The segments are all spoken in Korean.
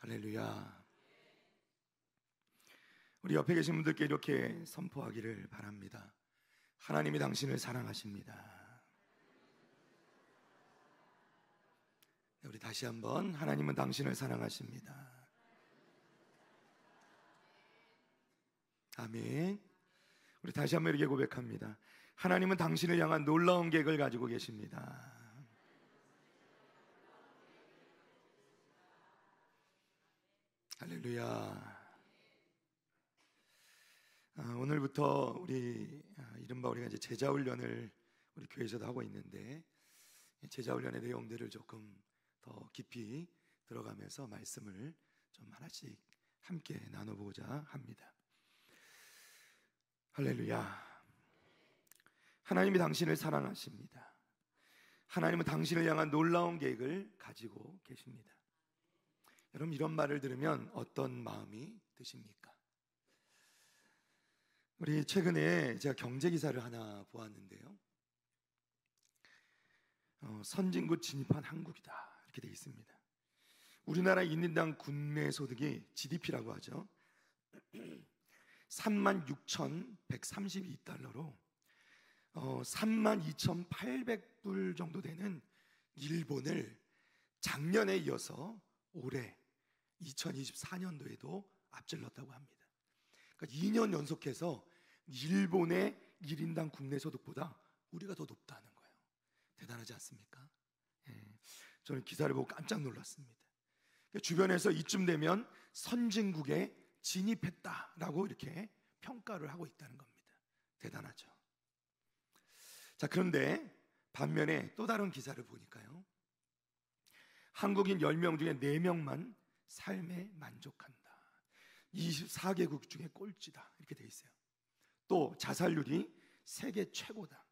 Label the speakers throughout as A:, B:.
A: 할렐루야. 우리 옆에 계신 분들께 이렇게 선포하기를 바랍니다. 하나님이 당신을 사랑하십니다. 우리 다시 한번, 하나님은 당신을 사랑하십니다. 아멘. 우리 다시 한번 이렇게 고백합니다. 하나님은 당신을 향한 놀라운 계획을 가지고 계십니다. 할렐루야. 오늘부터 우리 이른바 우리가 이제 제자훈련을 우리 교회에서도 하고 있는데, 제자훈련의 내용들을 조금 더 깊이 들어가면서 말씀을 좀 하나씩 함께 나눠보고자 합니다. 할렐루야. 하나님이 당신을 사랑하십니다. 하나님은 당신을 향한 놀라운 계획을 가지고 계십니다. 여러분, 이런 말을 들으면 어떤 마음이 드십니까? 우리 최근에 제가 경제 기사를 하나 보았는데요, 선진국 진입한 한국이다 이렇게 되어 있습니다. 우리나라 1인당 국내 소득이 GDP라고 하죠. 36,132달러로 32,800불 정도 되는 일본을 작년에 이어서 올해 2024년도에도 앞질렀다고 합니다. 그러니까 2년 연속해서 일본의 1인당 국내 소득보다 우리가 더 높다는 거예요. 대단하지 않습니까? 저는 기사를 보고 깜짝 놀랐습니다. 그러니까 주변에서 이쯤 되면 선진국에 진입했다라고 이렇게 평가를 하고 있다는 겁니다. 대단하죠. 자, 그런데 반면에 또 다른 기사를 보니까요, 한국인 10명 중에 4명만 삶에 만족한다. 24개국 중에 꼴찌다 이렇게 돼 있어요. 또 자살률이 세계 최고다.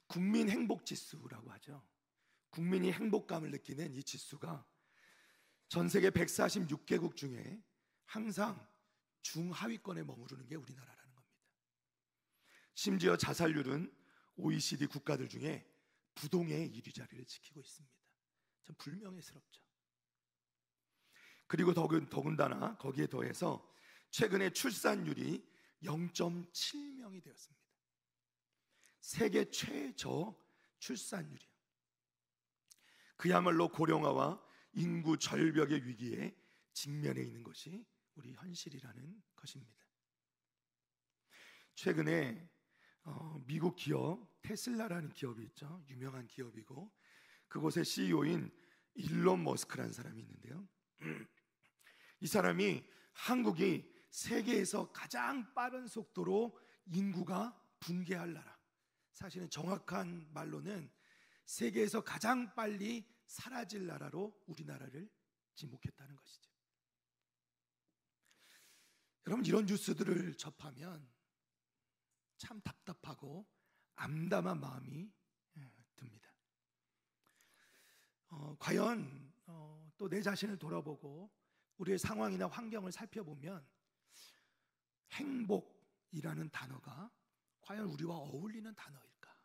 A: 국민 행복 지수라고 하죠. 국민이 행복감을 느끼는 이 지수가 전 세계 146개국 중에 항상 중하위권에 머무르는 게 우리나라라는 겁니다. 심지어 자살률은 OECD 국가들 중에 부동의 1위 자리를 지키고 있습니다. 참 불명예스럽죠. 그리고 더군다나 거기에 더해서 최근에 출산율이 0.7명이 되었습니다. 세계 최저 출산율이요. 그야말로 고령화와 인구 절벽의 위기에 직면해 있는 것이 우리 현실이라는 것입니다. 최근에 미국 기업 테슬라라는 기업이 있죠. 유명한 기업이고, 그곳의 CEO인 일론 머스크라는 사람이 있는데요, 이 사람이 한국이 세계에서 가장 빠른 속도로 인구가 붕괴할 나라, 사실은 정확한 말로는 세계에서 가장 빨리 사라질 나라로 우리나라를 지목했다는 것이죠. 여러분, 이런 뉴스들을 접하면 참 답답하고 암담한 마음이 듭니다. 과연 또 내 자신을 돌아보고 우리의 상황이나 환경을 살펴보면 행복이라는 단어가 과연 우리와 어울리는 단어일까?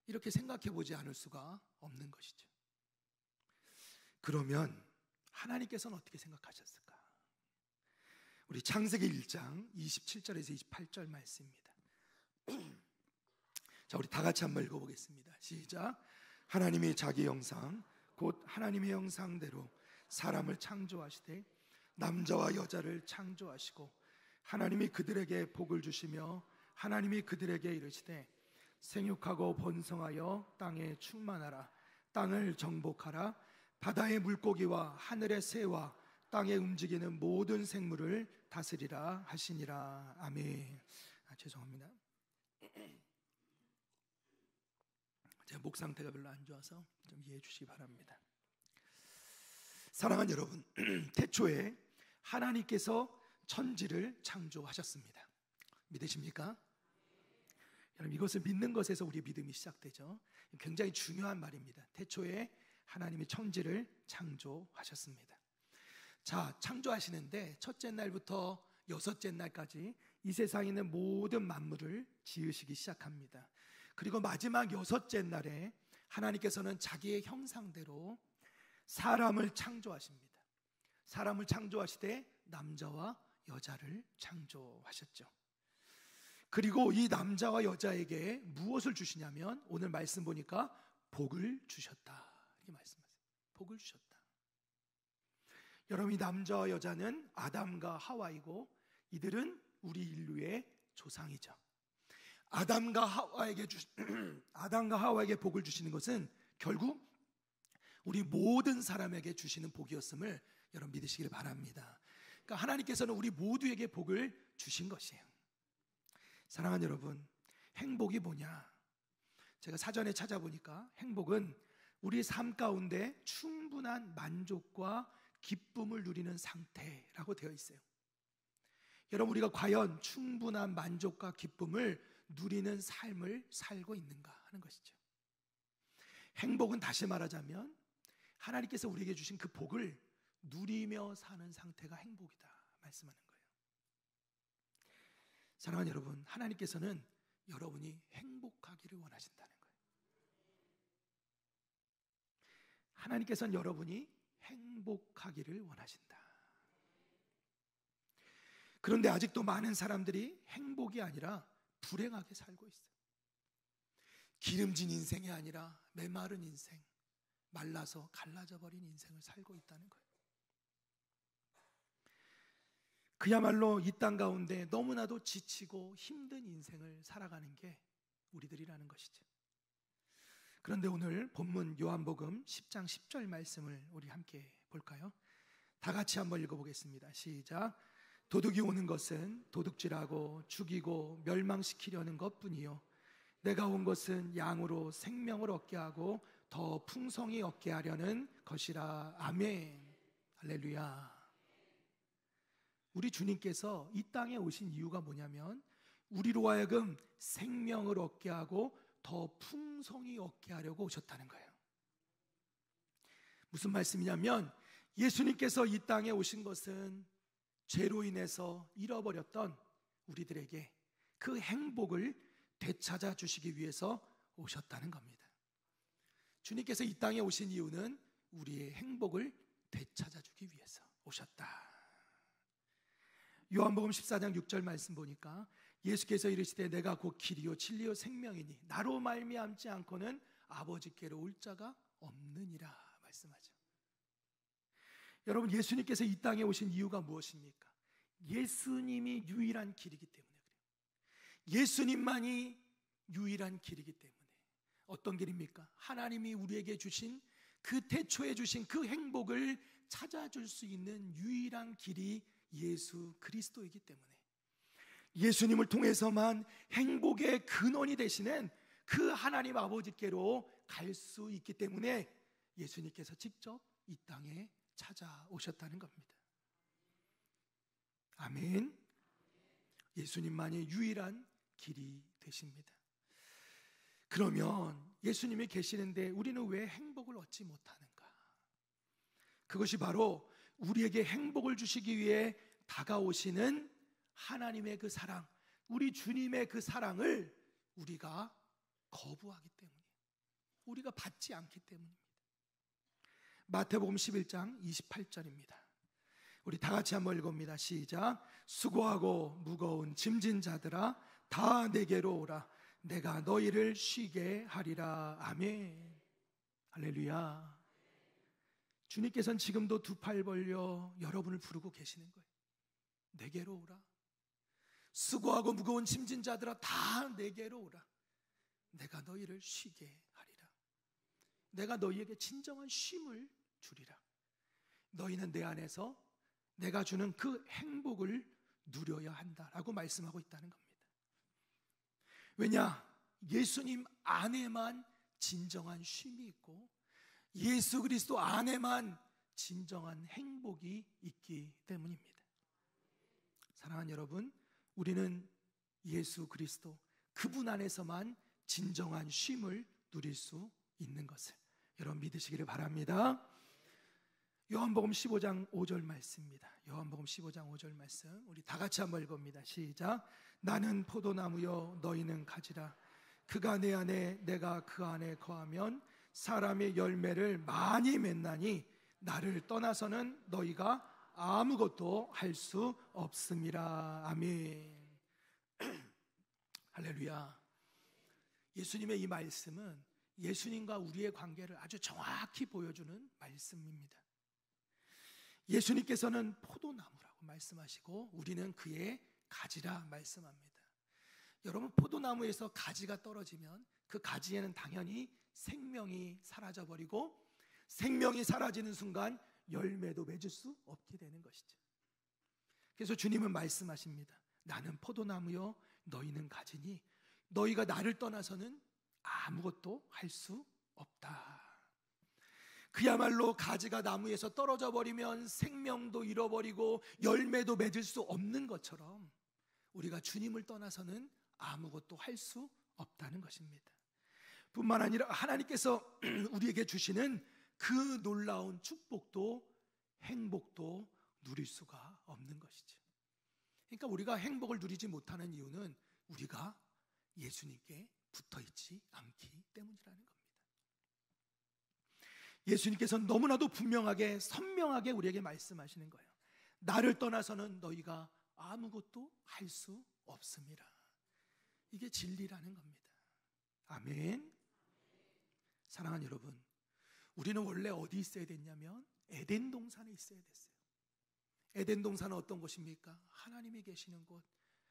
A: 이렇게 생각해 보지 않을 수가 없는 것이죠. 그러면 하나님께서는 어떻게 생각하셨을까? 우리 창세기 1장 27절에서 28절 말씀입니다. 자, 우리 다 같이 한번 읽어보겠습니다. 시작. 하나님이 자기 형상 곧 하나님의 형상대로 사람을 창조하시되 남자와 여자를 창조하시고 하나님이 그들에게 복을 주시며 하나님이 그들에게 이르시되 생육하고 번성하여 땅에 충만하라. 땅을 정복하라. 바다의 물고기와 하늘의 새와 땅에 움직이는 모든 생물을 다스리라 하시니라. 아멘. 죄송합니다. 제가 목 상태가 별로 안 좋아서 좀 이해해 주시기 바랍니다. 사랑하는 여러분, 태초에 하나님께서 천지를 창조하셨습니다. 믿으십니까? 여러분, 이것을 믿는 것에서 우리의 믿음이 시작되죠. 굉장히 중요한 말입니다. 태초에 하나님이 천지를 창조하셨습니다. 자, 창조하시는데 첫째 날부터 여섯째 날까지 이 세상에 있는 모든 만물을 지으시기 시작합니다. 그리고 마지막 여섯째 날에 하나님께서는 자기의 형상대로 사람을 창조하십니다. 사람을 창조하시되 남자와 여자를 창조하셨죠. 그리고 이 남자와 여자에게 무엇을 주시냐면 오늘 말씀 보니까 복을 주셨다 이렇게 말씀하세요. 복을 주셨다. 여러분, 이 남자와 여자는 아담과 하와이고 이들은 우리 인류의 조상이죠. 아담과 하와에게 복을 주시는 것은 결국 우리 모든 사람에게 주시는 복이었음을 여러분 믿으시길 바랍니다. 그러니까 하나님께서는 우리 모두에게 복을 주신 것이에요. 사랑하는 여러분, 행복이 뭐냐? 제가 사전에 찾아보니까 행복은 우리 삶 가운데 충분한 만족과 기쁨을 누리는 상태라고 되어 있어요. 여러분, 우리가 과연 충분한 만족과 기쁨을 누리는 삶을 살고 있는가 하는 것이죠. 행복은 다시 말하자면 하나님께서 우리에게 주신 그 복을 누리며 사는 상태가 행복이다 말씀하는 거예요. 사랑하는 여러분, 하나님께서는 여러분이 행복하기를 원하신다는 거예요. 하나님께서는 여러분이 행복하기를 원하신다. 그런데 아직도 많은 사람들이 행복이 아니라 불행하게 살고 있어요. 기름진 인생이 아니라 메마른 인생, 말라서 갈라져 버린 인생을 살고 있다는 거예요. 그야말로 이 땅 가운데 너무나도 지치고 힘든 인생을 살아가는 게 우리들이라는 것이죠. 그런데 오늘 본문 요한복음 10장 10절 말씀을 우리 함께 볼까요? 다 같이 한번 읽어보겠습니다. 시작. 도둑이 오는 것은 도둑질하고 죽이고 멸망시키려는 것뿐이요 내가 온 것은 양으로 생명을 얻게 하고 더 풍성히 얻게 하려는 것이라. 아멘. 할렐루야. 우리 주님께서 이 땅에 오신 이유가 뭐냐면 우리로 하여금 생명을 얻게 하고 더 풍성히 얻게 하려고 오셨다는 거예요. 무슨 말씀이냐면 예수님께서 이 땅에 오신 것은 죄로 인해서 잃어버렸던 우리들에게 그 행복을 되찾아 주시기 위해서 오셨다는 겁니다. 주님께서 이 땅에 오신 이유는 우리의 행복을 되찾아 주기 위해서 오셨다. 요한복음 14장 6절 말씀 보니까 예수께서 이르시되 내가 곧 길이요 진리요 생명이니 나로 말미암지 않고는 아버지께로 올 자가 없느니라 말씀하죠. 여러분, 예수님께서 이 땅에 오신 이유가 무엇입니까? 예수님이 유일한 길이기 때문에 그래요. 예수님만이 유일한 길이기 때문에. 어떤 길입니까? 하나님이 우리에게 주신 그 태초에 주신 그 행복을 찾아줄 수 있는 유일한 길이 예수 그리스도이기 때문에 예수님을 통해서만 행복의 근원이 되시는 그 하나님 아버지께로 갈 수 있기 때문에 예수님께서 직접 이 땅에 찾아오셨다는 겁니다. 아멘. 예수님만이 유일한 길이 되십니다. 그러면 예수님이 계시는데 우리는 왜 행복을 얻지 못하는가? 그것이 바로 우리에게 행복을 주시기 위해 다가오시는 하나님의 그 사랑, 우리 주님의 그 사랑을 우리가 거부하기 때문에, 우리가 받지 않기 때문입니다. 마태복음 11장 28절입니다. 우리 다 같이 한번 읽어봅니다. 시작. 수고하고 무거운 짐진 자들아 다 내게로 오라. 내가 너희를 쉬게 하리라. 아멘. 할렐루야. 주님께서는 지금도 두 팔 벌려 여러분을 부르고 계시는 거예요. 내게로 오라. 수고하고 무거운 짐진 자들아 다 내게로 오라. 내가 너희를 쉬게 하리라. 내가 너희에게 진정한 쉼을 주리라. 너희는 내 안에서 내가 주는 그 행복을 누려야 한다라고 말씀하고 있다는 겁니다. 왜냐? 예수님 안에만 진정한 쉼이 있고 예수 그리스도 안에만 진정한 행복이 있기 때문입니다. 사랑하는 여러분, 우리는 예수 그리스도 그분 안에서만 진정한 쉼을 누릴 수 있는 것을 여러분 믿으시기를 바랍니다. 요한복음 15장 5절 말씀입니다. 요한복음 15장 5절 말씀 우리 다 같이 한번 읽어봅니다. 시작. 나는 포도나무요 너희는 가지라. 그가 내 안에 내가 그 안에 거하면 사람의 열매를 많이 맺나니 나를 떠나서는 너희가 아무것도 할 수 없음이라. 아멘. 할렐루야. 예수님의 이 말씀은 예수님과 우리의 관계를 아주 정확히 보여주는 말씀입니다. 예수님께서는 포도나무라고 말씀하시고 우리는 그의 가지라 말씀합니다. 여러분, 포도나무에서 가지가 떨어지면 그 가지에는 당연히 생명이 사라져버리고, 생명이 사라지는 순간 열매도 맺을 수 없게 되는 것이죠. 그래서 주님은 말씀하십니다. 나는 포도나무요 너희는 가지니 너희가 나를 떠나서는 아무것도 할 수 없다. 그야말로 가지가 나무에서 떨어져 버리면 생명도 잃어버리고 열매도 맺을 수 없는 것처럼 우리가 주님을 떠나서는 아무것도 할 수 없다는 것입니다. 뿐만 아니라 하나님께서 우리에게 주시는 그 놀라운 축복도 행복도 누릴 수가 없는 것이죠. 그러니까 우리가 행복을 누리지 못하는 이유는 우리가 예수님께 붙어있지 않기 때문이라는 겁니다. 예수님께서는 너무나도 분명하게 선명하게 우리에게 말씀하시는 거예요. 나를 떠나서는 너희가 아무것도 할 수 없습니다. 이게 진리라는 겁니다. 아멘. 사랑하는 여러분, 우리는 원래 어디 있어야 됐냐면 에덴 동산에 있어야 됐어요. 에덴 동산은 어떤 곳입니까? 하나님이 계시는 곳,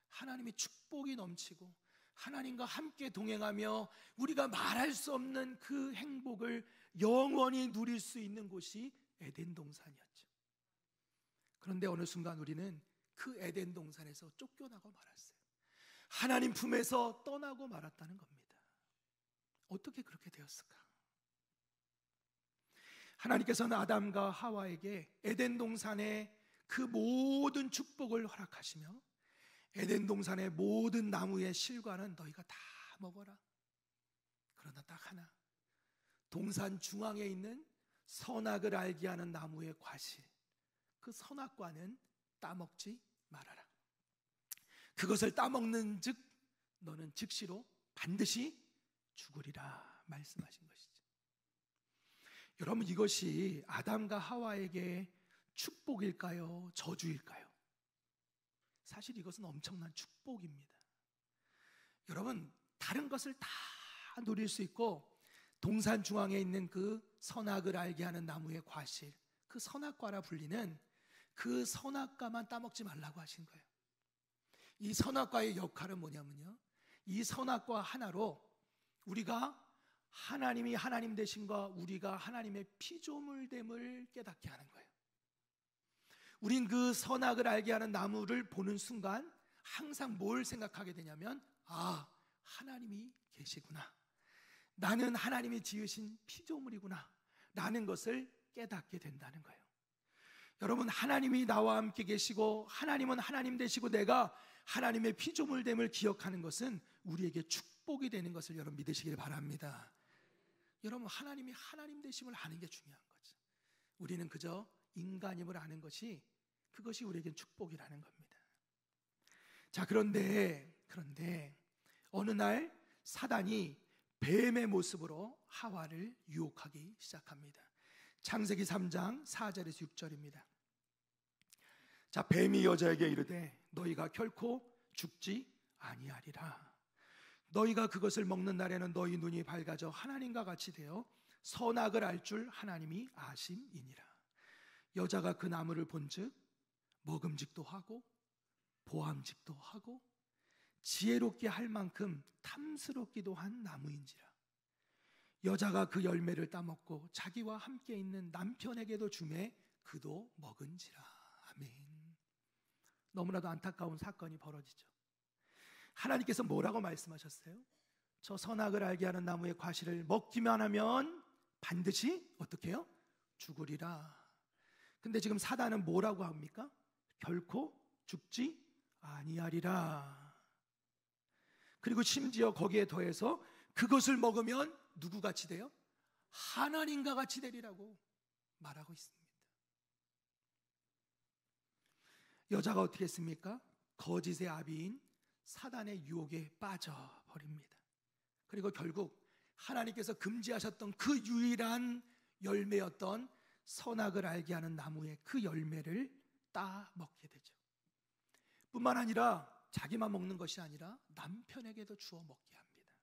A: 하나님의 축복이 넘치고 하나님과 함께 동행하며 우리가 말할 수 없는 그 행복을 영원히 누릴 수 있는 곳이 에덴 동산이었죠. 그런데 어느 순간 우리는 그 에덴 동산에서 쫓겨나고 말았어요. 하나님 품에서 떠나고 말았다는 겁니다. 어떻게 그렇게 되었을까? 하나님께서는 아담과 하와에게 에덴 동산의 그 모든 축복을 허락하시며 에덴 동산의 모든 나무의 실과는 너희가 다 먹어라. 그러나 딱 하나, 동산 중앙에 있는 선악을 알게 하는 나무의 과실, 그 선악과는 따먹지 말아라. 그것을 따먹는 즉 너는 즉시로 반드시 죽으리라 말씀하신 것이죠. 여러분, 이것이 아담과 하와에게 축복일까요? 저주일까요? 사실 이것은 엄청난 축복입니다. 여러분, 다른 것을 다 누릴 수 있고 동산 중앙에 있는 그 선악을 알게 하는 나무의 과실, 그 선악과라 불리는 그 선악과만 따먹지 말라고 하신 거예요. 이 선악과의 역할은 뭐냐면요, 이 선악과 하나로 우리가 하나님이 하나님 되신과 우리가 하나님의 피조물됨을 깨닫게 하는 거예요. 우린 그 선악을 알게 하는 나무를 보는 순간 항상 뭘 생각하게 되냐면, 아, 하나님이 계시구나, 나는 하나님이 지으신 피조물이구나 라는 것을 깨닫게 된다는 거예요. 여러분, 하나님이 나와 함께 계시고 하나님은 하나님 되시고 내가 하나님의 피조물됨을 기억하는 것은 우리에게 축복이 되는 것을 여러분 믿으시길 바랍니다. 여러분, 하나님이 하나님 되심을 아는 게 중요한 거죠. 우리는 그저 인간임을 아는 것이, 그것이 우리에겐 축복이라는 겁니다. 자, 그런데 어느 날 사단이 뱀의 모습으로 하와를 유혹하기 시작합니다. 창세기 3장 4절에서 6절입니다. 자, 뱀이 여자에게 이르되 너희가 결코 죽지 아니하리라. 너희가 그것을 먹는 날에는 너희 눈이 밝아져 하나님과 같이 되어 선악을 알 줄 하나님이 아심이니라. 여자가 그 나무를 본즉 먹음직도 하고 보암직도 하고 지혜롭게 할 만큼 탐스럽기도 한 나무인지라. 여자가 그 열매를 따먹고 자기와 함께 있는 남편에게도 주매 그도 먹은지라. 아멘. 너무나도 안타까운 사건이 벌어지죠. 하나님께서 뭐라고 말씀하셨어요? 저 선악을 알게 하는 나무의 과실을 먹기만 하면 반드시 어떻게 해요? 죽으리라. 근데 지금 사단은 뭐라고 합니까? 결코 죽지 아니하리라. 그리고 심지어 거기에 더해서 그것을 먹으면 누구같이 돼요? 하나님과 같이 되리라고 말하고 있습니다. 여자가 어떻게 했습니까? 거짓의 아비인 사단의 유혹에 빠져버립니다. 그리고 결국 하나님께서 금지하셨던 그 유일한 열매였던 선악을 알게 하는 나무의 그 열매를 따 먹게 되죠. 뿐만 아니라 자기만 먹는 것이 아니라 남편에게도 주어 먹게 합니다.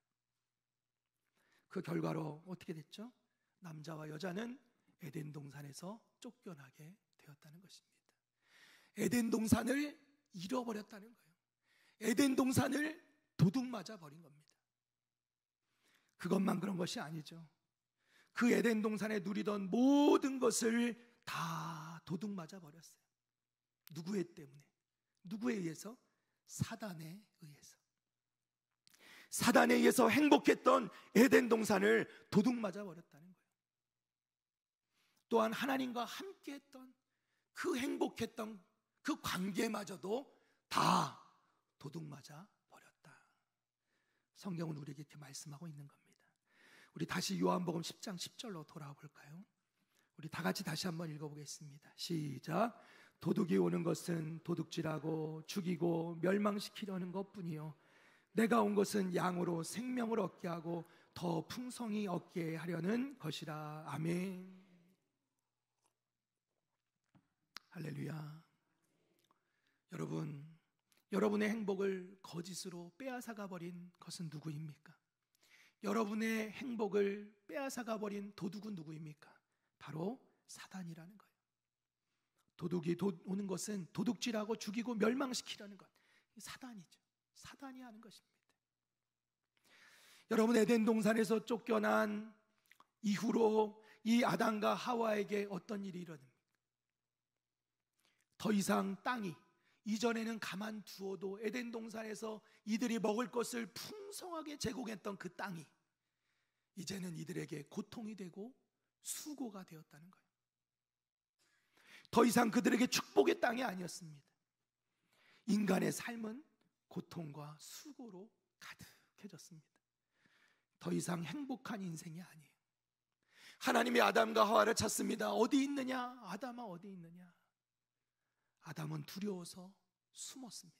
A: 그 결과로 어떻게 됐죠? 남자와 여자는 에덴 동산에서 쫓겨나게 되었다는 것입니다. 에덴 동산을 잃어버렸다는 거예요. 에덴 동산을 도둑 맞아 버린 겁니다. 그것만 그런 것이 아니죠. 그 에덴 동산에 누리던 모든 것을 다 도둑 맞아 버렸어요. 누구에 때문에? 누구에 의해서? 사단에 의해서. 사단에 의해서 행복했던 에덴 동산을 도둑 맞아 버렸다는 거예요. 또한 하나님과 함께했던 그 행복했던 그 관계마저도 다 도둑 맞아 버렸다. 성경은 우리에게 이렇게 말씀하고 있는 겁니다. 우리 다시 요한복음 10장 10절로 돌아와 볼까요? 우리 다 같이 다시 한번 읽어보겠습니다. 시작. 도둑이 오는 것은 도둑질하고 죽이고 멸망시키려는 것뿐이요 내가 온 것은 양으로 생명을 얻게 하고 더 풍성히 얻게 하려는 것이라. 아멘. 할렐루야. 여러분, 여러분의 행복을 거짓으로 빼앗아가 버린 것은 누구입니까? 여러분의 행복을 빼앗아가 버린 도둑은 누구입니까? 바로 사단이라는 거예요. 도둑이 오는 것은 도둑질하고 죽이고 멸망시키려는 것. 사단이죠. 사단이 하는 것입니다. 여러분, 에덴 동산에서 쫓겨난 이후로 이 아담과 하와에게 어떤 일이 일어납니까? 더 이상 땅이, 이전에는 가만두어도 에덴 동산에서 이들이 먹을 것을 풍성하게 제공했던 그 땅이 이제는 이들에게 고통이 되고 수고가 되었다는 거예요. 더 이상 그들에게 축복의 땅이 아니었습니다. 인간의 삶은 고통과 수고로 가득해졌습니다. 더 이상 행복한 인생이 아니에요. 하나님이 아담과 하와를 찾습니다. 어디 있느냐? 아담아, 어디 있느냐? 아담은 두려워서 숨었습니다.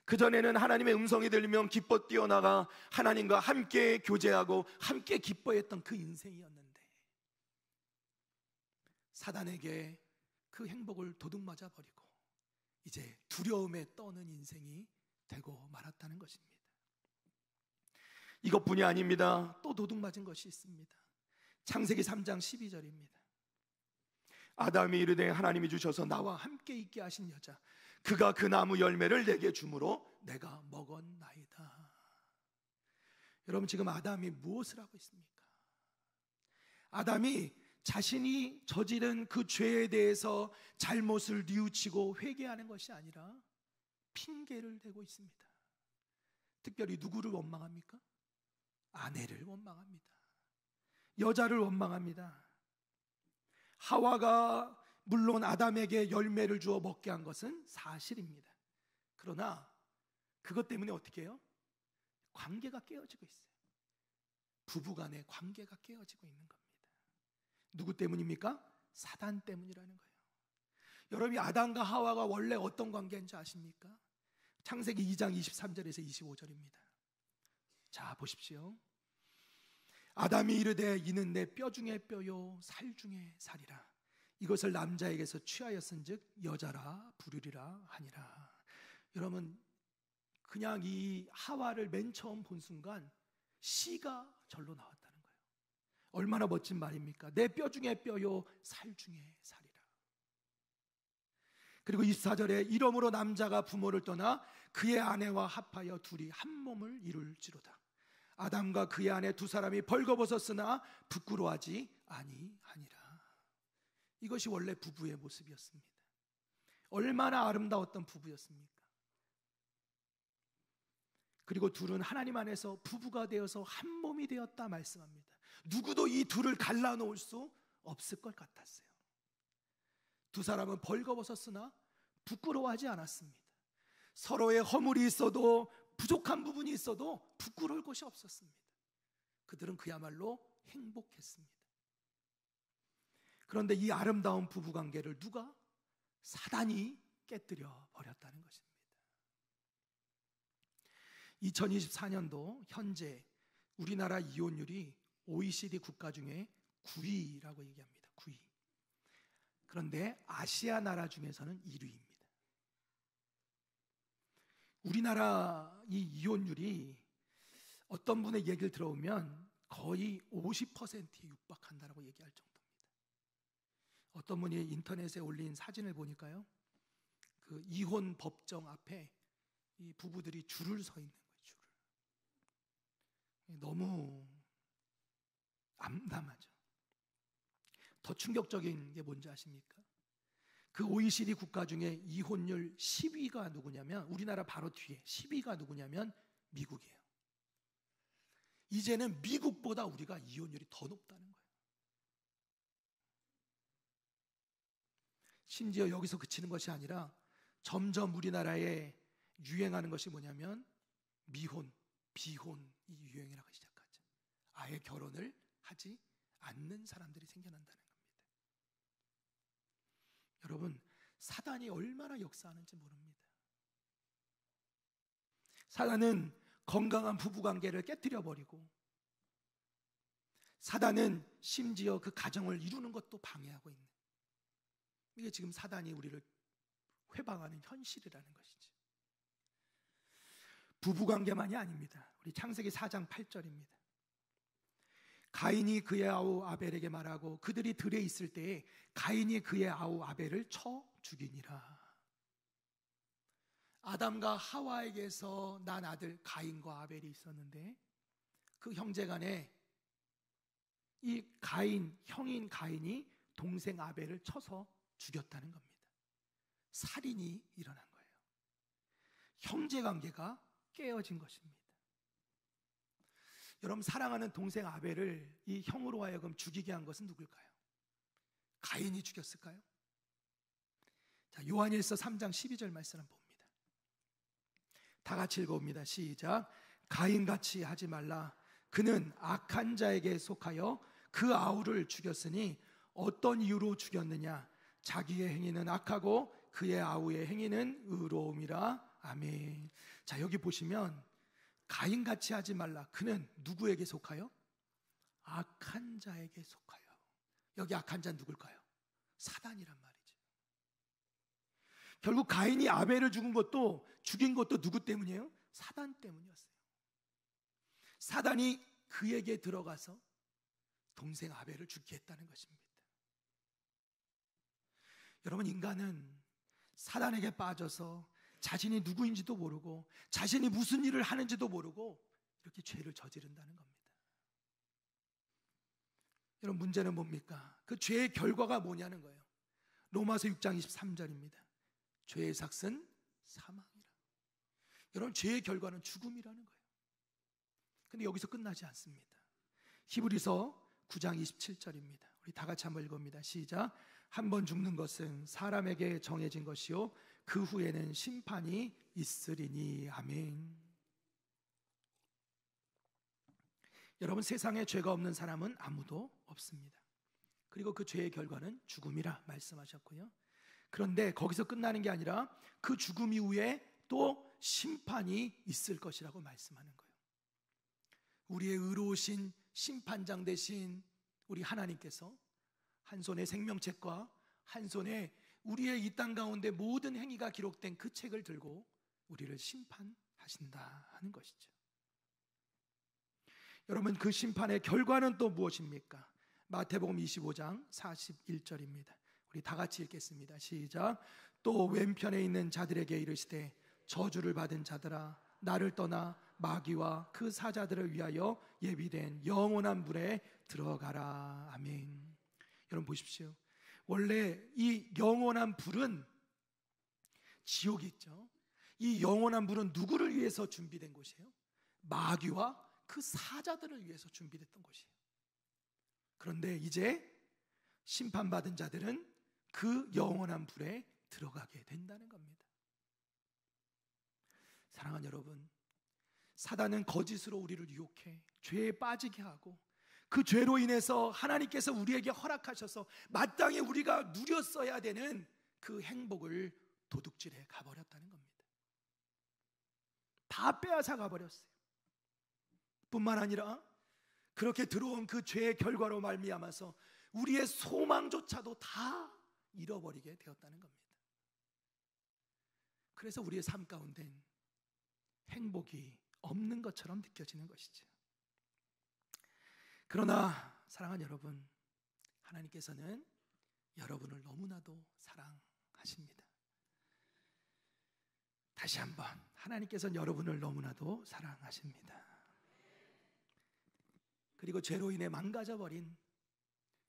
A: 그전에는 하나님의 음성이 들리면 기뻐 뛰어나가 하나님과 함께 교제하고 함께 기뻐했던 그 인생이었는데 사단에게 그 행복을 도둑맞아 버리고 이제 두려움에 떠는 인생이 되고 말았다는 것입니다. 이것뿐이 아닙니다. 또 도둑맞은 것이 있습니다. 창세기 3장 12절입니다. 아담이 이르되 하나님이 주셔서 나와 함께 있게 하신 여자 그가 그 나무 열매를 내게 주므로 내가 먹었나이다. 여러분, 지금 아담이 무엇을 하고 있습니까? 아담이 자신이 저지른 그 죄에 대해서 잘못을 뉘우치고 회개하는 것이 아니라 핑계를 대고 있습니다. 특별히 누구를 원망합니까? 아내를 원망합니다. 여자를 원망합니다. 하와가 물론 아담에게 열매를 주어 먹게 한 것은 사실입니다. 그러나 그것 때문에 어떻게 해요? 관계가 깨어지고 있어요. 부부간의 관계가 깨어지고 있는 겁니다. 누구 때문입니까? 사단 때문이라는 거예요. 여러분이 아담과 하와가 원래 어떤 관계인지 아십니까? 창세기 2장 23절에서 25절입니다. 자, 보십시오. 아담이 이르되 이는 내 뼈 중에 뼈요 살 중에 살이라. 이것을 남자에게서 취하였은즉 여자라 부르리라 하니라. 여러분, 그냥 이 하와를 맨 처음 본 순간 씨가 절로 나왔다는 거예요. 얼마나 멋진 말입니까? 내 뼈 중에 뼈요 살 중에 살이라. 그리고 24절에 이러므로 남자가 부모를 떠나 그의 아내와 합하여 둘이 한 몸을 이룰지로다. 아담과 그의 아내 두 사람이 벌거벗었으나 부끄러워하지 아니하니라. 이것이 원래 부부의 모습이었습니다. 얼마나 아름다웠던 부부였습니까? 그리고 둘은 하나님 안에서 부부가 되어서 한 몸이 되었다 말씀합니다. 누구도 이 둘을 갈라놓을 수 없을 것 같았어요. 두 사람은 벌거벗었으나 부끄러워하지 않았습니다. 서로의 허물이 있어도 부족한 부분이 있어도 부끄러울 것이 없었습니다. 그들은 그야말로 행복했습니다. 그런데 이 아름다운 부부관계를 누가? 사단이 깨뜨려 버렸다는 것입니다. 2024년도 현재 우리나라 이혼율이 OECD 국가 중에 9위라고 얘기합니다. 9위. 그런데 아시아 나라 중에서는 1위입니다. 우리나라 이 이혼율이 어떤 분의 얘기를 들어오면 거의 50%에 육박한다라고 얘기할 정도입니다. 어떤 분이 인터넷에 올린 사진을 보니까요, 그 이혼 법정 앞에 이 부부들이 줄을 서 있는 거예요. 줄을. 너무 암담하죠. 더 충격적인 게 뭔지 아십니까? 그 OECD 국가 중에 이혼율 10위가 누구냐면, 우리나라 바로 뒤에 10위가 누구냐면 미국이에요. 이제는 미국보다 우리가 이혼율이 더 높다는 거예요. 심지어 여기서 그치는 것이 아니라 점점 우리나라에 유행하는 것이 뭐냐면 미혼, 비혼이 유행을 하기 시작하죠. 아예 결혼을 하지 않는 사람들이 생겨난다는 겁니다. 여러분, 사단이 얼마나 역사하는지 모릅니다. 사단은 건강한 부부관계를 깨뜨려버리고, 사단은 심지어 그 가정을 이루는 것도 방해하고 있는, 이게 지금 사단이 우리를 회방하는 현실이라는 것이죠. 부부관계만이 아닙니다. 우리 창세기 4장 8절입니다. 가인이 그의 아우 아벨에게 말하고 그들이 들에 있을 때에 가인이 그의 아우 아벨을 쳐 죽이니라. 아담과 하와에게서 난 아들 가인과 아벨이 있었는데, 그 형제간에 이 가인, 형인 가인이 동생 아벨을 쳐서 죽였다는 겁니다. 살인이 일어난 거예요. 형제관계가 깨어진 것입니다. 여러분, 사랑하는 동생 아벨을 이 형으로 하여금 죽이게 한 것은 누굴까요? 가인이 죽였을까요? 자, 요한일서 3장 12절 말씀을 봅니다. 다 같이 읽어봅니다. 시작. 가인같이 하지 말라. 그는 악한 자에게 속하여 그 아우를 죽였으니 어떤 이유로 죽였느냐? 자기의 행위는 악하고 그의 아우의 행위는 의로움이라. 아멘. 자, 여기 보시면 가인같이 하지 말라. 그는 누구에게 속하여? 악한 자에게 속하여. 여기 악한 자는 누굴까요? 사단이란 말이죠. 결국 가인이 아벨을 죽인 것도 누구 때문이에요? 사단 때문이었어요. 사단이 그에게 들어가서 동생 아벨을 죽게 했다는 것입니다. 여러분, 인간은 사단에게 빠져서 자신이 누구인지도 모르고 자신이 무슨 일을 하는지도 모르고 이렇게 죄를 저지른다는 겁니다. 여러분, 문제는 뭡니까? 그 죄의 결과가 뭐냐는 거예요. 로마서 6장 23절입니다. 죄의 삭은 사망이라. 여러분, 죄의 결과는 죽음이라는 거예요. 근데 여기서 끝나지 않습니다. 히브리서 9장 27절입니다. 우리 다 같이 한번 읽어봅니다. 시작. 한 번 죽는 것은 사람에게 정해진 것이요 그 후에는 심판이 있으리니. 아멘. 여러분, 세상에 죄가 없는 사람은 아무도 없습니다. 그리고 그 죄의 결과는 죽음이라 말씀하셨고요. 그런데 거기서 끝나는 게 아니라 그 죽음 이후에 또 심판이 있을 것이라고 말씀하는 거예요. 우리의 의로우신 심판장 되신 우리 하나님께서 한 손에 생명책과 한 손에 우리의 이 땅 가운데 모든 행위가 기록된 그 책을 들고 우리를 심판하신다 하는 것이죠. 여러분, 그 심판의 결과는 또 무엇입니까? 마태복음 25장 41절입니다. 우리 다 같이 읽겠습니다. 시작. 또 왼편에 있는 자들에게 이르시되 저주를 받은 자들아, 나를 떠나 마귀와 그 사자들을 위하여 예비된 영원한 불에 들어가라. 아멘. 여러분 보십시오. 원래 이 영원한 불은 지옥이 있죠. 이 영원한 불은 누구를 위해서 준비된 곳이에요? 마귀와 그 사자들을 위해서 준비됐던 곳이에요. 그런데 이제 심판받은 자들은 그 영원한 불에 들어가게 된다는 겁니다. 사랑하는 여러분, 사단은 거짓으로 우리를 유혹해 죄에 빠지게 하고, 그 죄로 인해서 하나님께서 우리에게 허락하셔서 마땅히 우리가 누렸어야 되는 그 행복을 도둑질해 가버렸다는 겁니다. 다 빼앗아 가버렸어요. 뿐만 아니라 그렇게 들어온 그 죄의 결과로 말미암아서 우리의 소망조차도 다 잃어버리게 되었다는 겁니다. 그래서 우리의 삶 가운데는 행복이 없는 것처럼 느껴지는 것이죠. 그러나 사랑하는 여러분, 하나님께서는 여러분을 너무나도 사랑하십니다. 다시 한번, 하나님께서는 여러분을 너무나도 사랑하십니다. 그리고 죄로 인해 망가져버린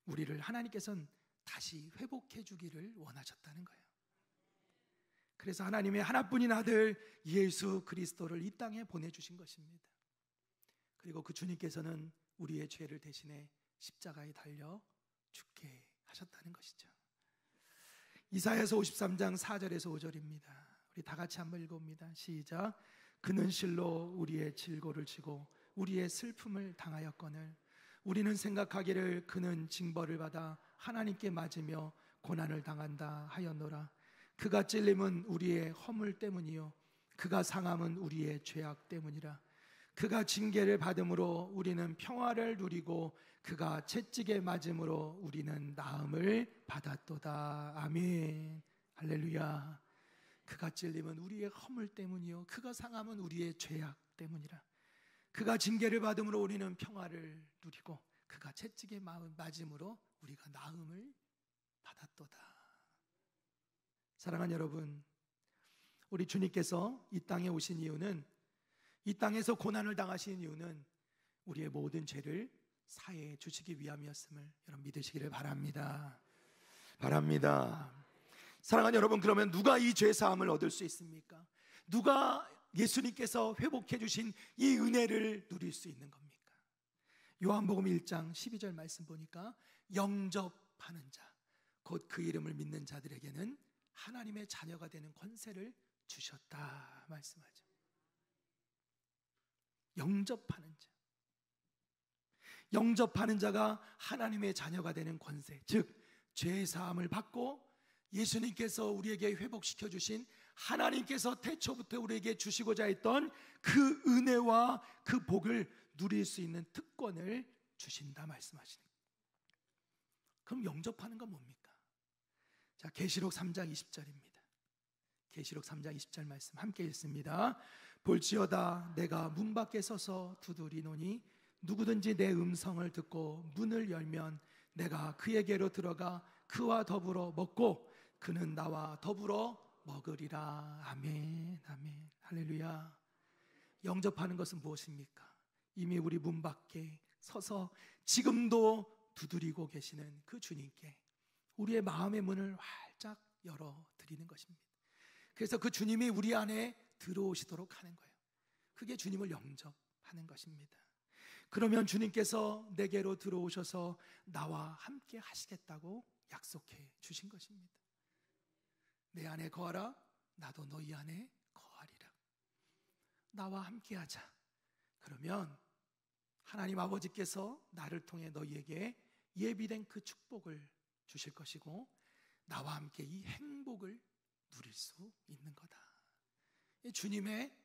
A: 우리를 하나님께서는 다시 회복해 주기를 원하셨다는 거예요. 그래서 하나님의 하나뿐인 아들 예수 그리스도를 이 땅에 보내주신 것입니다. 그리고 그 주님께서는 우리의 죄를 대신해 십자가에 달려 죽게 하셨다는 것이죠. 이사야서 53장 4절에서 5절입니다. 우리 다 같이 한번 읽어봅니다. 시작. 그는 실로 우리의 질고를 지고 우리의 슬픔을 당하였거늘 우리는 생각하기를 그는 징벌을 받아 하나님께 맞으며 고난을 당한다 하였노라. 그가 찔림은 우리의 허물 때문이요 그가 상함은 우리의 죄악 때문이라. 그가 징계를 받음으로 우리는 평화를 누리고 그가 채찍에 맞음으로 우리는 나음을 받았도다. 아멘. 할렐루야. 그가 찔림은 우리의 허물 때문이요 그가 상함은 우리의 죄악 때문이라. 그가 징계를 받음으로 우리는 평화를 누리고 그가 채찍에 맞음으로 우리가 나음을 받았도다. 사랑하는 여러분, 우리 주님께서 이 땅에 오신 이유는, 이 땅에서 고난을 당하신 이유는 우리의 모든 죄를 사해 주시기 위함이었음을 여러분 믿으시기를 바랍니다. 사랑하는 여러분, 그러면 누가 이 죄 사함을 얻을 수 있습니까? 누가 예수님께서 회복해 주신 이 은혜를 누릴 수 있는 겁니까? 요한복음 1장 12절 말씀 보니까 영접하는 자, 곧 그 이름을 믿는 자들에게는 하나님의 자녀가 되는 권세를 주셨다 말씀하죠. 영접하는 자, 영접하는 자가 하나님의 자녀가 되는 권세, 즉 죄 사함을 받고 예수님께서 우리에게 회복시켜 주신, 하나님께서 태초부터 우리에게 주시고자 했던 그 은혜와 그 복을 누릴 수 있는 특권을 주신다 말씀하시는 거예요. 그럼 영접하는 건 뭡니까? 자, 계시록 3장 20절입니다. 계시록 3장 20절 말씀 함께 읽습니다. 볼지어다 내가 문 밖에 서서 두드리노니 누구든지 내 음성을 듣고 문을 열면 내가 그에게로 들어가 그와 더불어 먹고 그는 나와 더불어 먹으리라. 아멘. 아멘. 할렐루야. 영접하는 것은 무엇입니까? 이미 우리 문 밖에 서서 지금도 두드리고 계시는 그 주님께 우리의 마음의 문을 활짝 열어드리는 것입니다. 그래서 그 주님이 우리 안에 들어오시도록 하는 거예요. 그게 주님을 영접하는 것입니다. 그러면 주님께서 내게로 들어오셔서 나와 함께 하시겠다고 약속해 주신 것입니다. 내 안에 거하라, 나도 너희 안에 거하리라. 나와 함께 하자. 그러면 하나님 아버지께서 나를 통해 너희에게 예비된 그 축복을 주실 것이고 나와 함께 이 행복을 누릴 수 있는 거다. 주님의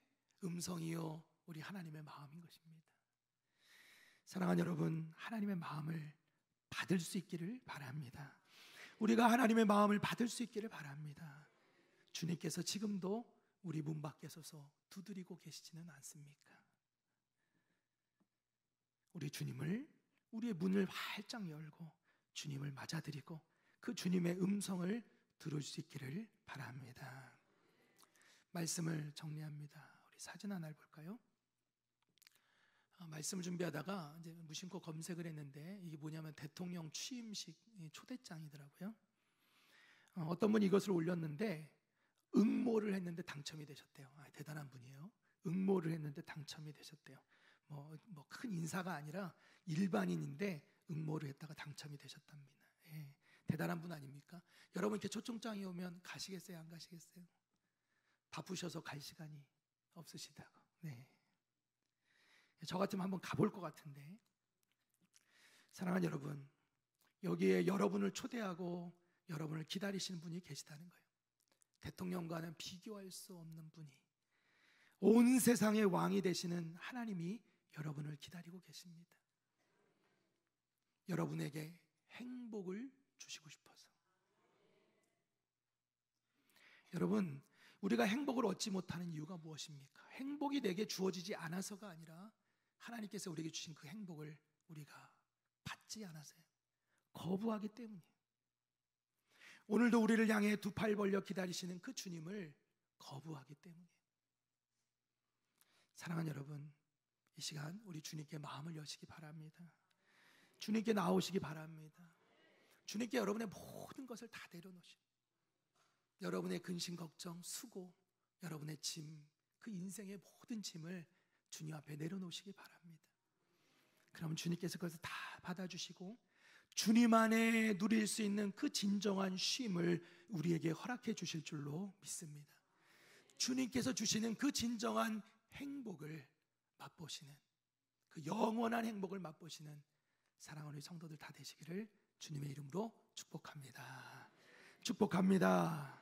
A: 음성이요 우리 하나님의 마음인 것입니다. 사랑하는 여러분, 하나님의 마음을 받을 수 있기를 바랍니다. 우리가 하나님의 마음을 받을 수 있기를 바랍니다. 주님께서 지금도 우리 문 밖에 서서 두드리고 계시지는 않습니까? 우리 주님을, 우리의 문을 활짝 열고 주님을 맞아들이고 그 주님의 음성을 들을 수 있기를 바랍니다. 말씀을 정리합니다. 우리 사진 하나를 볼까요? 말씀을 준비하다가 이제 무심코 검색을 했는데 이게 뭐냐면 대통령 취임식 초대장이더라고요. 어떤 분이 이것을 올렸는데 응모를 했는데 당첨이 되셨대요. 대단한 분이에요. 응모를 했는데 당첨이 되셨대요. 뭐 큰 인사가 아니라 일반인인데 응모를 했다가 당첨이 되셨답니다. 예, 대단한 분 아닙니까? 여러분 이렇게 초청장이 오면 가시겠어요? 안 가시겠어요? 바쁘셔서 갈 시간이 없으시다고. 네. 저 같으면 한번 가볼 것 같은데. 사랑하는 여러분, 여기에 여러분을 초대하고 여러분을 기다리시는 분이 계시다는 거예요. 대통령과는 비교할 수 없는 분이, 온 세상의 왕이 되시는 하나님이 여러분을 기다리고 계십니다. 여러분에게 행복을 주시고 싶어서, 여러분, 우리가 행복을 얻지 못하는 이유가 무엇입니까? 행복이 내게 주어지지 않아서가 아니라 하나님께서 우리에게 주신 그 행복을 우리가 받지 않아서요. 거부하기 때문이에요. 오늘도 우리를 향해 두 팔 벌려 기다리시는 그 주님을 거부하기 때문이에요. 사랑하는 여러분, 이 시간 우리 주님께 마음을 여시기 바랍니다. 주님께 나오시기 바랍니다. 주님께 여러분의 모든 것을 다 내려놓으시고, 여러분의 근심, 걱정, 수고, 여러분의 짐, 그 인생의 모든 짐을 주님 앞에 내려놓으시기 바랍니다. 그럼 주님께서 그것을 다 받아주시고 주님 안에 누릴 수 있는 그 진정한 쉼을 우리에게 허락해 주실 줄로 믿습니다. 주님께서 주시는 그 진정한 행복을 맛보시는, 그 영원한 행복을 맛보시는 사랑하는 우리 성도들 다 되시기를 주님의 이름으로 축복합니다. 축복합니다.